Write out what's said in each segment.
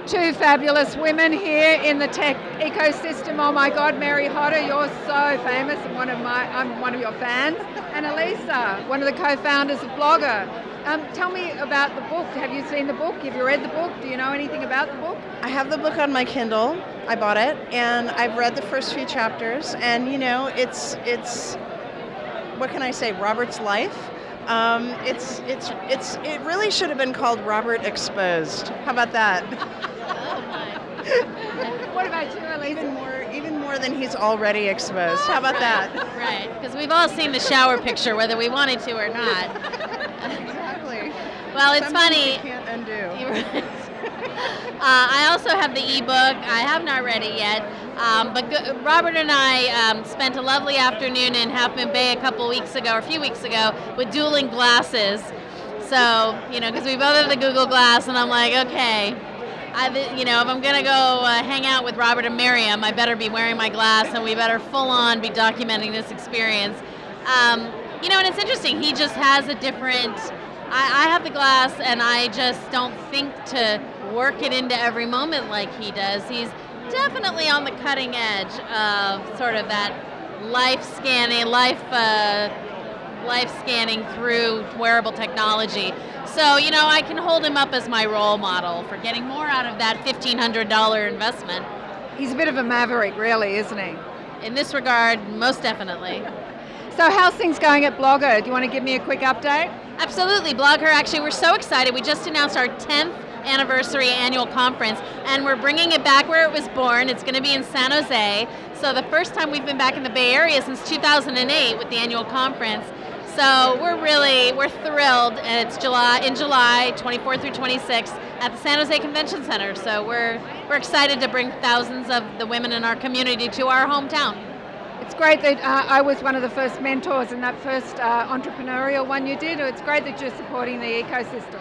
two fabulous women here in the tech ecosystem. Oh my God, Mary Hodder, you're so famous and I'm one of your fans. And Elisa, one of the co-founders of Blogger. Tell me about the book. Have you seen the book? Have you read the book? Do you know anything about the book? I have the book on my Kindle. I bought it, and I've read the first few chapters. And it's what can I say? Robert's life. It really should have been called Robert Exposed. How about that? Oh my. What about you, Elisa? Even more than he's already exposed. How about that? Right, because we've all seen the shower picture, whether we wanted to or not. Exactly. Well, it's Something funny. you can't undo. You're right. I also have the ebook. I have not read it yet, but Robert and I spent a lovely afternoon in Half Moon Bay a few weeks ago, with dueling glasses. So, because we both have the Google Glass, and I'm like, okay, if I'm gonna go hang out with Robert and Miriam, I better be wearing my glass, and we better full on be documenting this experience. And it's interesting. He just has a different. I have the glass, and I just don't think to work it into every moment like he does. He's definitely on the cutting edge of sort of that life scanning through wearable technology. So, I can hold him up as my role model for getting more out of that $1,500 investment. He's a bit of a maverick, really, isn't he? In this regard, most definitely. So how's things going at Blogger? Do you want to give me a quick update? Absolutely. Blogger, actually, we're so excited. We just announced our 10th anniversary annual conference, and we're bringing it back where it was born. It's going to be in San Jose. So the first time we've been back in the Bay Area since 2008 with the annual conference. So we're thrilled, and it's in July 24th through 26th at the San Jose Convention Center. So we're excited to bring thousands of the women in our community to our hometown. It's great that I was one of the first mentors in that first entrepreneurial one you did. It's great that you're supporting the ecosystem.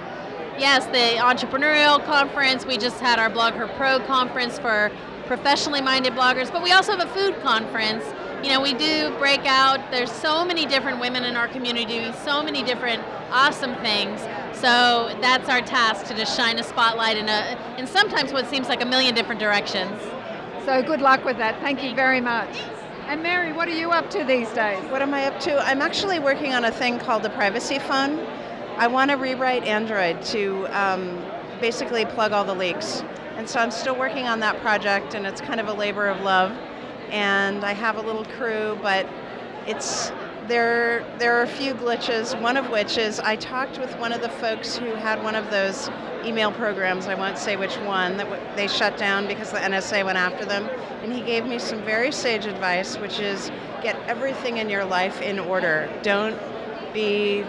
Yes, the entrepreneurial conference. We just had our Blogger Pro conference for professionally minded bloggers, but we also have a food conference. We do break out. There's so many different women in our community, so many different awesome things. So that's our task, to just shine a spotlight in sometimes what seems like a million different directions. So good luck with that. Thank you very much. And Mary, what are you up to these days? What am I up to? I'm actually working on a thing called the Privacy Fund. I want to rewrite Android to basically plug all the leaks. And so I'm still working on that project, and it's kind of a labor of love. And I have a little crew, but there are a few glitches, one of which is I talked with one of the folks who had one of those email programs, I won't say which one, that they shut down because the NSA went after them. And he gave me some very sage advice, which is get everything in your life in order. Don't be,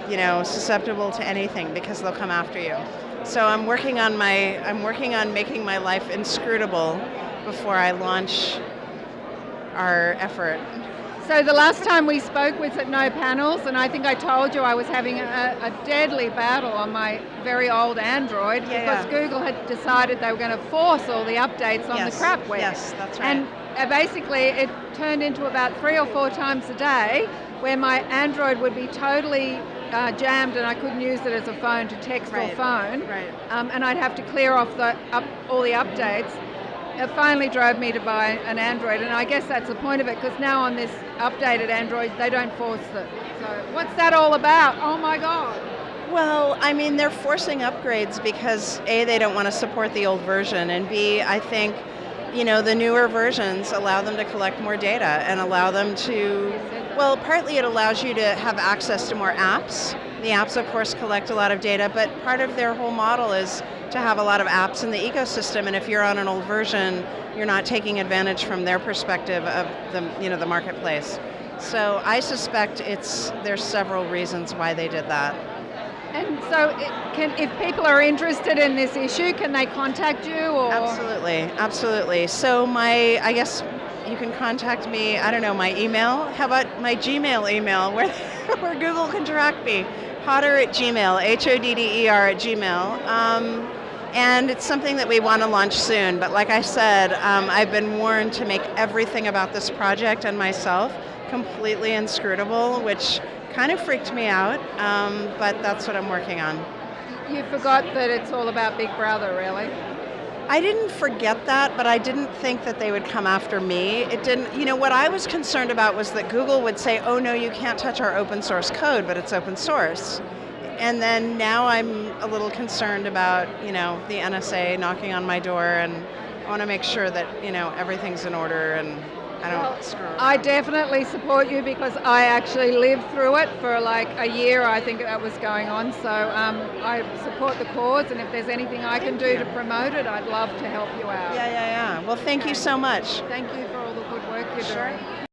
susceptible to anything, because they'll come after you. So I'm working on making my life inscrutable before I launch our effort. So the last time we spoke was at No Panels, and I think I told you I was having a deadly battle on my very old Android because Google had decided they were going to force all the updates on the crapware. Yes, that's right. And basically it turned into about 3 or 4 times a day where my Android would be totally jammed, and I couldn't use it as a phone to text or phone. Right. And I'd have to clear off all the updates. It finally drove me to buy an Android, and I guess that's the point of it, because now on this updated Android, they don't force it. So what's that all about? Oh my God. Well, they're forcing upgrades because A, they don't want to support the old version, and B, I think, the newer versions allow them to collect more data and allow them to, well, partly it allows you to have access to more apps. The apps, of course, collect a lot of data, but part of their whole model is to have a lot of apps in the ecosystem, and if you're on an old version, you're not taking advantage from their perspective of the marketplace. So I suspect there's several reasons why they did that. And so if people are interested in this issue, can they contact you? Or? Absolutely. So I guess you can contact me, I don't know, my email. How about my Gmail email where Google can track me? Hodder at Gmail, HODDER at Gmail. And it's something that we want to launch soon. But like I said, I've been warned to make everything about this project and myself completely inscrutable, which kind of freaked me out, but that's what I'm working on. You forgot that it's all about Big Brother, really? I didn't forget that, but I didn't think that they would come after me. It didn't, what I was concerned about was that Google would say, oh no, you can't touch our open source code, but it's open source. And then now I'm a little concerned about, the NSA knocking on my door, and I want to make sure that, everything's in order and I don't screw around. I definitely support you because I actually lived through it for like a year, I think that was going on. So I support the cause, and if there's anything I can do to promote it, I'd love to help you out. Yeah. Well, thank you so much. Thank you for all the good work you're doing.